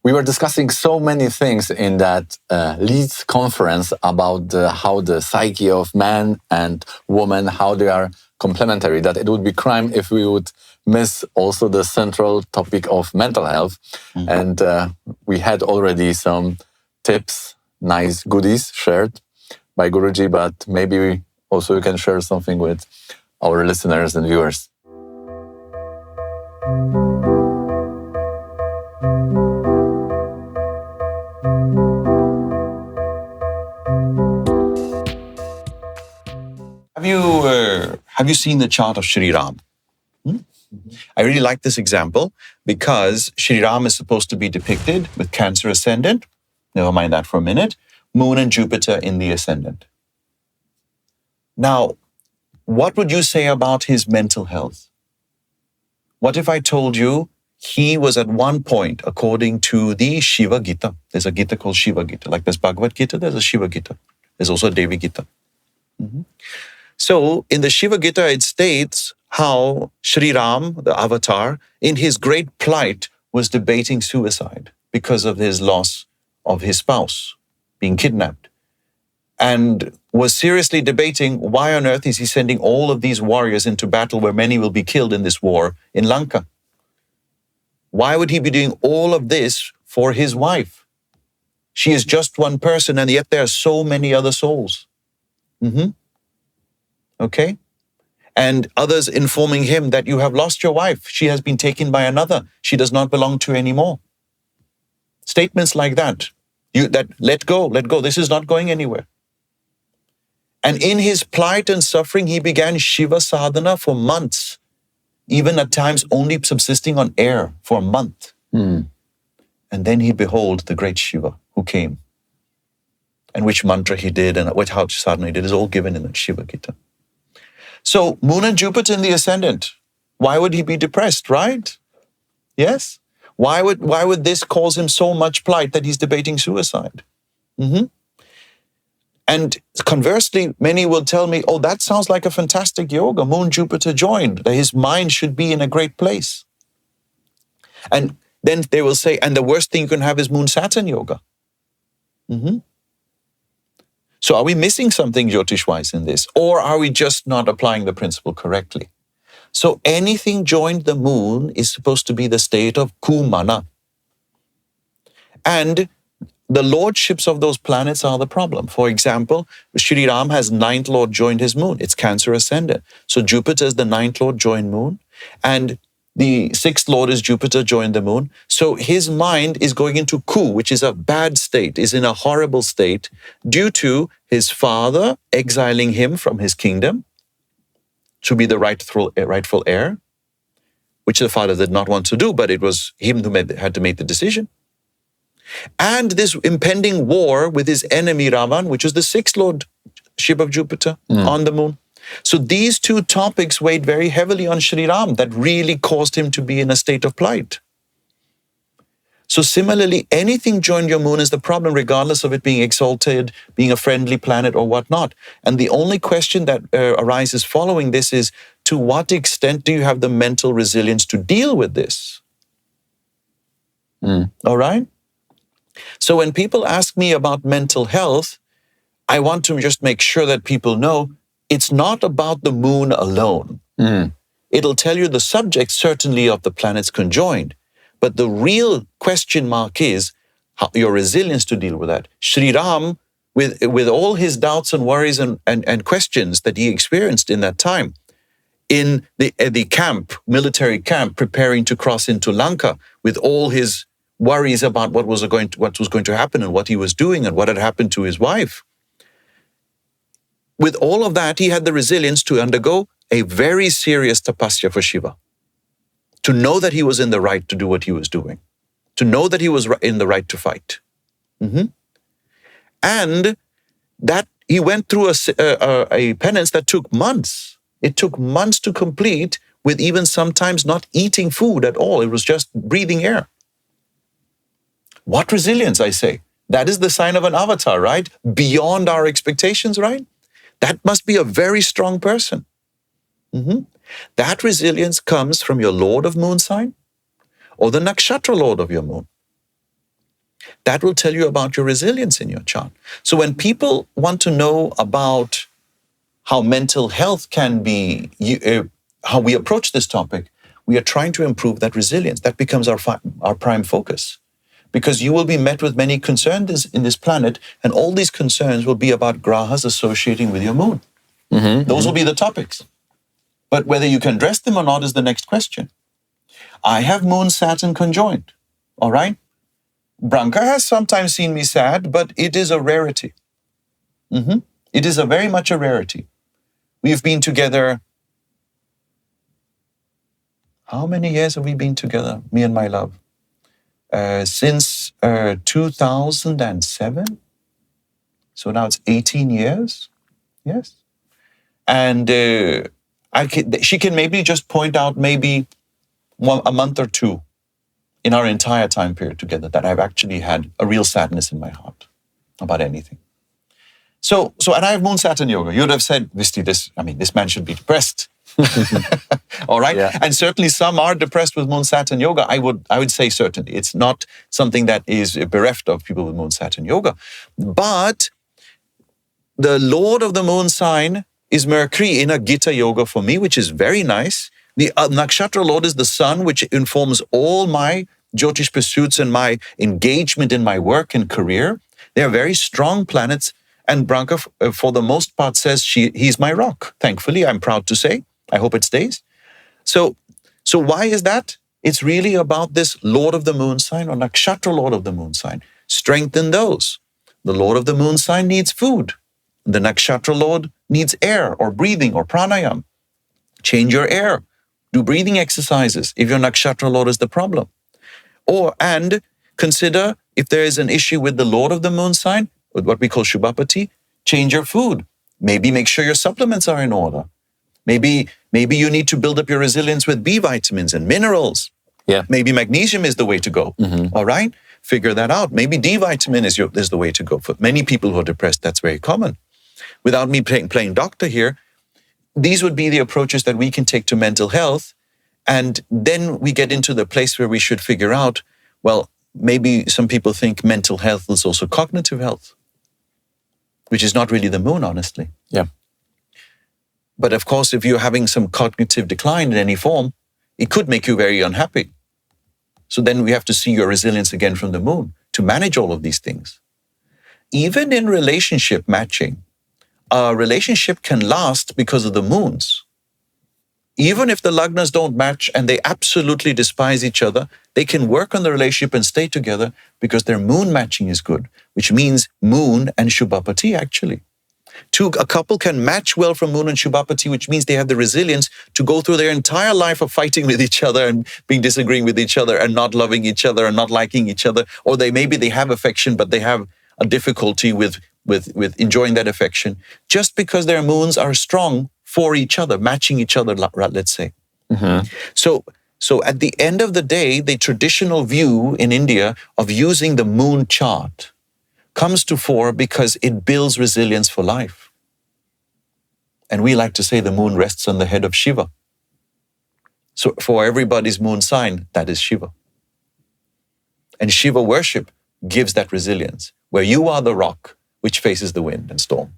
we were discussing so many things in that Leeds conference about how the psyche of man and woman, how they are complementary, that it would be crime if we would miss also the central topic of mental health. Mm-hmm. And we had already some tips, nice goodies shared by Guruji, but maybe also you can share something with our listeners and viewers. Have you seen the chart of Shri Ram? I really like this example because Shri Ram is supposed to be depicted with Cancer ascendant. Never mind that for a minute. Moon and Jupiter in the ascendant. Now, what would you say about his mental health? What if I told you he was at one point, according to the Shiva Gita, there's a Gita called Shiva Gita, like there's Bhagavad Gita, there's a Shiva Gita. There's also a Devi Gita. Mm-hmm. So in the Shiva Gita, it states how Shri Ram, the avatar, in his great plight was debating suicide because of his loss of his spouse, being kidnapped, and was seriously debating why on earth is he sending all of these warriors into battle where many will be killed in this war in Lanka? Why would he be doing all of this for his wife? She is just one person, and yet there are so many other souls. Mm-hmm. Okay? And others informing him that you have lost your wife. She has been taken by another. She does not belong to you anymore. Statements like that. Let go. This is not going anywhere. And in his plight and suffering, he began Shiva sadhana for months, even at times only subsisting on air for a month. And then he behold the great Shiva who came. And which mantra he did and what how sadhana he did is all given in the Shiva Gita. So Moon and Jupiter in the ascendant. Why would he be depressed, right? Yes? Why would this cause him so much plight that he's debating suicide? Mm-hmm. And conversely, many will tell me, oh, that sounds like a fantastic yoga, Moon, Jupiter joined, that his mind should be in a great place. And then they will say, and the worst thing you can have is Moon, Saturn yoga. Mm-hmm. So are we missing something Jotish-wise in this? Or are we just not applying the principle correctly? So anything joined the moon is supposed to be the state of kumana. And the lordships of those planets are the problem. For example, Shri Ram has ninth lord joined his moon. It's Cancer ascendant. So Jupiter is the ninth lord joined moon. And the sixth lord is Jupiter joined the moon. So his mind is going into ku, which is a bad state, is in a horrible state due to his father exiling him from his kingdom to be the rightful heir, which the father did not want to do, but it was him who had to make the decision. And this impending war with his enemy Ravan, which was the sixth lordship of Jupiter on the moon. So these two topics weighed very heavily on Shri Ram that really caused him to be in a state of plight. So similarly, anything joined your moon is the problem, regardless of it being exalted, being a friendly planet or whatnot. And the only question that arises following this is, to what extent do you have the mental resilience to deal with this? All right? So when people ask me about mental health, I want to just make sure that people know it's not about the moon alone. It'll tell you the subject, certainly, of the planets conjoined. But the real question mark is your resilience to deal with that. Shri Ram, with all his doubts and worries and questions that he experienced in that time, in the camp, military camp, preparing to cross into Lanka, with all his worries about what was going to happen and what he was doing and what had happened to his wife. With all of that, he had the resilience to undergo a very serious tapasya for Shiva, to know that he was in the right to do what he was doing, to know that he was in the right to fight. And that he went through a penance that took months. It took months to complete, with even sometimes not eating food at all. It was just breathing air. What resilience, I say. That is the sign of an avatar, right? Beyond our expectations, right? That must be a very strong person. That resilience comes from your Lord of Moon sign or the Nakshatra Lord of your moon. that will tell you about your resilience in your chart. So when people want to know about how mental health can be, how we approach this topic, we are trying to improve that resilience. That becomes our prime focus. Because you will be met with many concerns in this planet, and all these concerns will be about grahas associating with your moon. Those will be the topics. But whether you can address them or not is the next question. I have moon Saturn conjoined, all right? Branka has sometimes seen me sad, but it is a rarity. It is very much a rarity. We've been together. How many years have we been together, me and my love? Since 2007. So now it's 18 years. Yes. And she can maybe just point out maybe a month or two in our entire time period together that I've actually had a real sadness in my heart about anything. So and I have Moon Saturn Yoga. You'd have said, Visti, this man should be depressed. All right. Yeah. And certainly some are depressed with Moon Saturn Yoga. I would say certainly. It's not something that is bereft of people with Moon Saturn Yoga. But the Lord of the Moon sign is Mercury in a Gita Yoga for me, which is very nice. The Nakshatra Lord is the Sun, which informs all my Jotish pursuits and my engagement in my work and career. They are very strong planets. And Branka, for the most part, says he's my rock. Thankfully, I'm proud to say. I hope it stays. So why is that? It's really about this Lord of the Moon sign or Nakshatra Lord of the Moon sign. Strengthen those. The Lord of the Moon sign needs food. The Nakshatra Lord needs air or breathing or pranayam. Change your air. Do breathing exercises if your Nakshatra Lord is the problem. And consider if there is an issue with the Lord of the Moon sign, with what we call Shubhapati, change your food. Maybe make sure your supplements are in order. Maybe you need to build up your resilience with B vitamins and minerals. Yeah. Maybe magnesium is the way to go. All right? Figure that out. Maybe D vitamin is the way to go. For many people who are depressed, that's very common. Without me playing doctor here, these would be the approaches that we can take to mental health. And then we get into the place where we should figure out, well, maybe some people think mental health is also cognitive health, which is not really the moon, honestly. Yeah. But of course, if you're having some cognitive decline in any form, it could make you very unhappy. So then we have to see your resilience again from the moon to manage all of these things. Even in relationship matching, a relationship can last because of the moons. Even if the lagnas don't match and they absolutely despise each other, they can work on the relationship and stay together because their moon matching is good, which means moon and Shubhapati actually. A couple can match well from moon and Shubhapati, which means they have the resilience to go through their entire life of fighting with each other and disagreeing with each other and not loving each other and not liking each other. Or maybe they have affection, but they have a difficulty with enjoying that affection just because their moons are strong for each other, matching each other, let's say. So at the end of the day, the traditional view in India of using the moon chart comes to fore because it builds resilience for life. And we like to say the moon rests on the head of Shiva. So for everybody's moon sign, that is Shiva. And Shiva worship gives that resilience, where you are the rock which faces the wind and storm.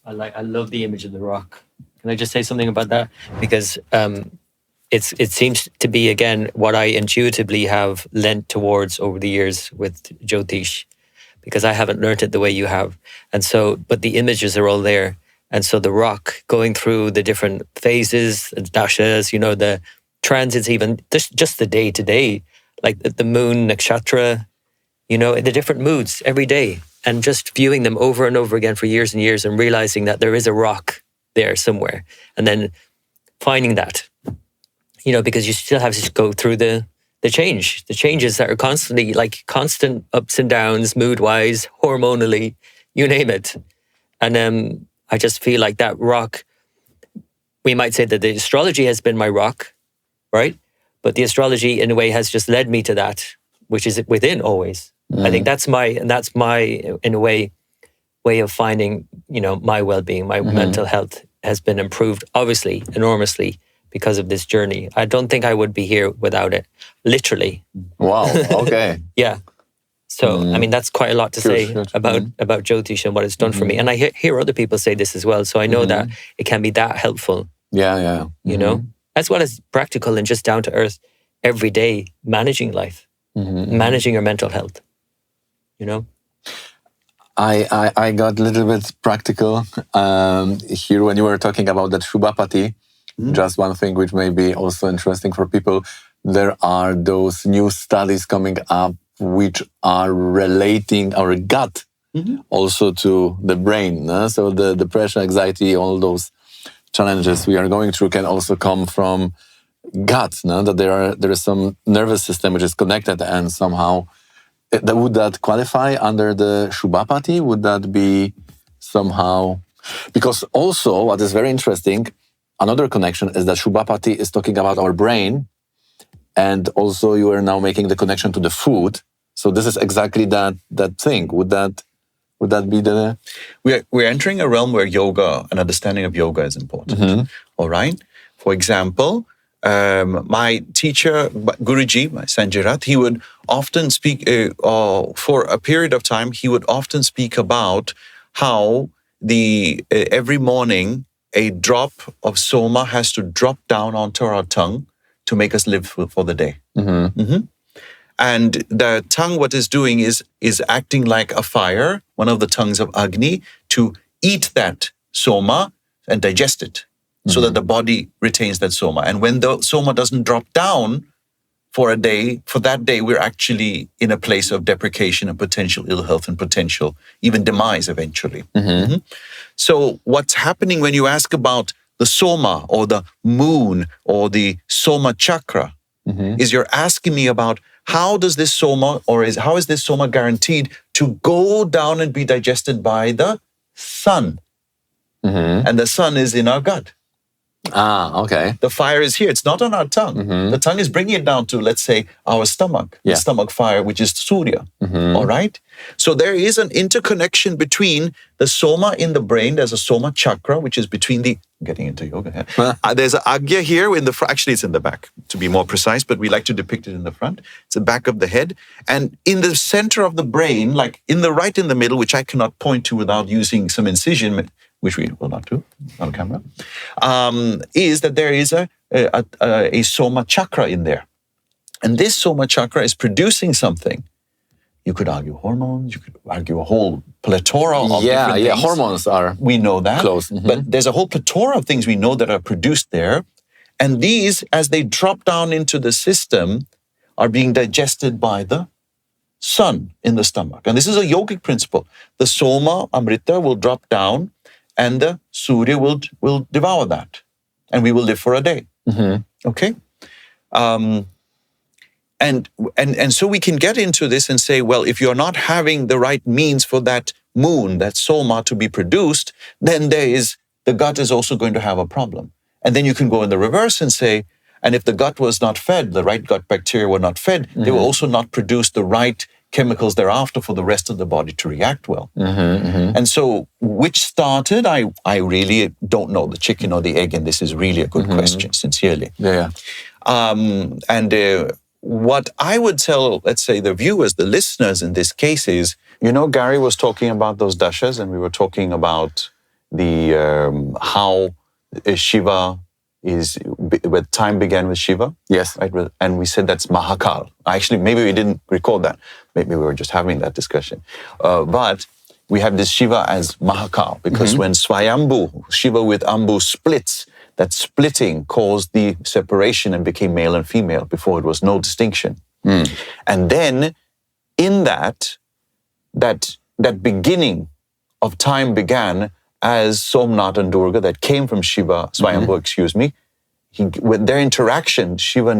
I love the image of the rock. Can I just say something about that? Because it seems to be, again, what I intuitively have lent towards over the years with Jotish, because I haven't learned it the way you have. And so, but the images are all there. And so the rock going through the different phases, the dashas, the transits, even just the day to day, like the moon, nakshatra, the different moods every day, and just viewing them over and over again for years and years and realizing that there is a rock there somewhere. And then finding that, because you still have to go through the changes that are constantly, like constant ups and downs, mood-wise, hormonally, you name it. And I just feel like that rock, we might say that the astrology has been my rock, right? But the astrology, in a way, has just led me to that, which is within always. I think that's my, in a way of finding, my well-being, my mental health has been improved, obviously, enormously, because of this journey. I don't think I would be here without it, literally. Wow. Okay. Yeah. So, I mean, that's quite a lot to say Good. about Jotish and what it's done for me. And I hear other people say this as well. So I know that it can be that helpful, Yeah. you know, as well as practical and just down to earth, everyday managing life, managing your mental health, you know? I got a little bit practical here when you were talking about that Shubhapati. Just one thing which may be also interesting for people. There are those new studies coming up which are relating our gut also to the brain. No? So the depression, anxiety, all those challenges we are going through can also come from gut. No? That there is some nervous system which is connected, and somehow would that qualify under the Shubhapati? Would that be somehow? Because also what is very interesting, another connection is that Shubhapati is talking about our brain, and also you are now making the connection to the food. So this is exactly that thing. Would that be the? We're entering a realm where yoga, an understanding of yoga, is important. All right. For example, my teacher, Guruji, my Sanjirat, he would often speak for a period of time. He would often speak about how every morning a drop of soma has to drop down onto our tongue to make us live for the day. And the tongue, what is doing is acting like a fire, one of the tongues of Agni, to eat that soma and digest it, so that the body retains that soma. And when the soma doesn't drop down for that day, we're actually in a place of deprecation and potential ill health and potential even demise eventually. So what's happening when you ask about the soma or the moon or the soma chakra is you're asking me about how does this soma how is this soma guaranteed to go down and be digested by the sun? And the sun is in our gut. Okay. The fire is here. It's not on our tongue. The tongue is bringing it down to, let's say, our stomach, the stomach fire, which is Surya. All right? So there is an interconnection between the soma in the brain. There's a soma chakra, which is between getting into yoga here. There's an agya here actually it's in the back, to be more precise, but we like to depict it in the front. It's the back of the head. And in the center of the brain, like in the middle, which I cannot point to without using some incision, which we will not do on camera, is that there is a soma chakra in there. And this soma chakra is producing something. You could argue hormones, you could argue a whole plethora of different things. Hormones are we know that. Close. But there's a whole plethora of things we know that are produced there. And these, as they drop down into the system, are being digested by the sun in the stomach. And this is a yogic principle. The soma, amrita, will drop down, and the Surya will devour that. And we will live for a day. Okay? And so we can get into this and say, well, if you're not having the right means for that moon, that soma to be produced, then the gut is also going to have a problem. And then you can go in the reverse and say, and if the gut was not fed, the right gut bacteria were not fed, they will also not produce the right chemicals thereafter for the rest of the body to react well. And so which started, I really don't know, the chicken or the egg, and this is really a good question, sincerely. What I would tell, let's say, the viewers, the listeners in this case is, Gary was talking about those dashas, and we were talking about how Shiva is, where time began with Shiva. Yes. Right? And we said that's Mahakal. Actually, maybe we didn't record that. Maybe we were just having that discussion. But we have this Shiva as Mahakal, because when Swayambhu, Shiva with Ambu splits, that splitting caused the separation and became male and female. Before it was no distinction. And then in that beginning of time began as Somnath and Durga that came from Shiva, Swayambhu, with their interaction, Shiva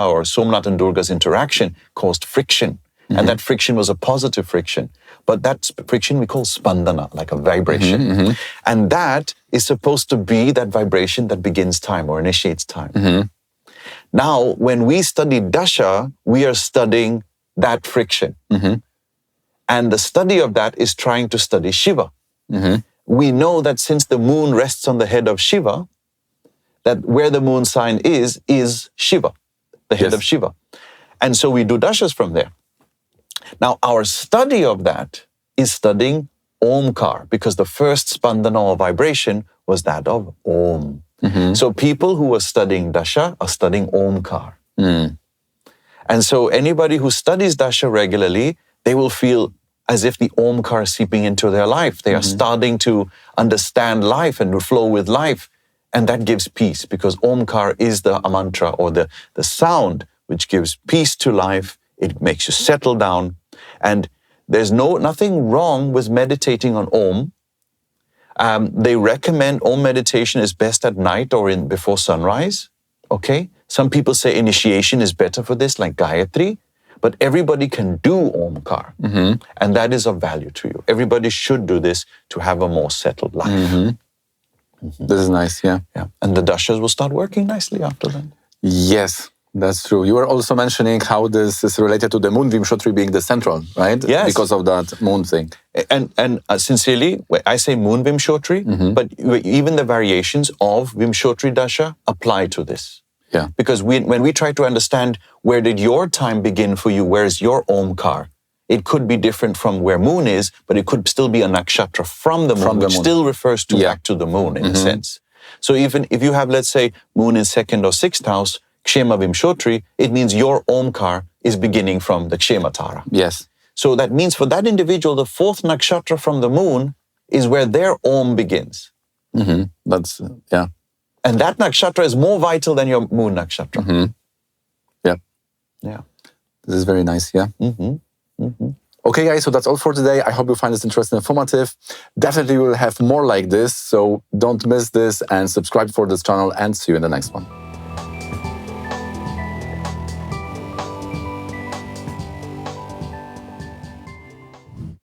or Somnath and Durga's interaction caused friction. And that friction was a positive friction. But that friction we call spandana, like a vibration. And that is supposed to be that vibration that begins time or initiates time. Now, when we study Dasha, we are studying that friction. And the study of that is trying to study Shiva. We know that since the moon rests on the head of Shiva, that where the moon sign is Shiva, the head Yes. of Shiva. And so we do dashas from there. Now, our study of that is studying Omkar, because the first spandana or vibration was that of Om. So people who are studying Dasha are studying Omkar. And so anybody who studies Dasha regularly, they will feel as if the Omkar is seeping into their life. They are starting to understand life and to flow with life. And that gives peace, because Omkar is the mantra or the sound which gives peace to life. It makes you settle down. And there's nothing wrong with meditating on Om. They recommend Om meditation is best at night or before sunrise. Okay? Some people say initiation is better for this, like Gayatri. But everybody can do Omkar. And that is of value to you. Everybody should do this to have a more settled life. This is nice, yeah. Yeah. And the dashas will start working nicely after that. Yes, that's true. You were also mentioning how this is related to the moon Vimshotri being the central, right? Yes. Because of that moon thing. And sincerely, I say moon Vimshotri, but even the variations of Vimshotri Dasha apply to this. Yeah. Because when we try to understand where did your time begin for you, where's your Omkar, it could be different from where moon is, but it could still be a nakshatra from the moon, which still refers back to the moon in a sense. So even if you have, let's say, moon in 2nd or 6th house, Kshema Vimshotri, it means your Omkar is beginning from the Kshema Tara. Yes. So that means for that individual, the 4th nakshatra from the moon is where their Om begins. That's, yeah. And that nakshatra is more vital than your moon nakshatra. Yeah. Yeah. This is very nice, yeah. Okay, guys, so that's all for today. I hope you find this interesting and informative. Definitely we will have more like this, so don't miss this and subscribe for this channel, and see you in the next one.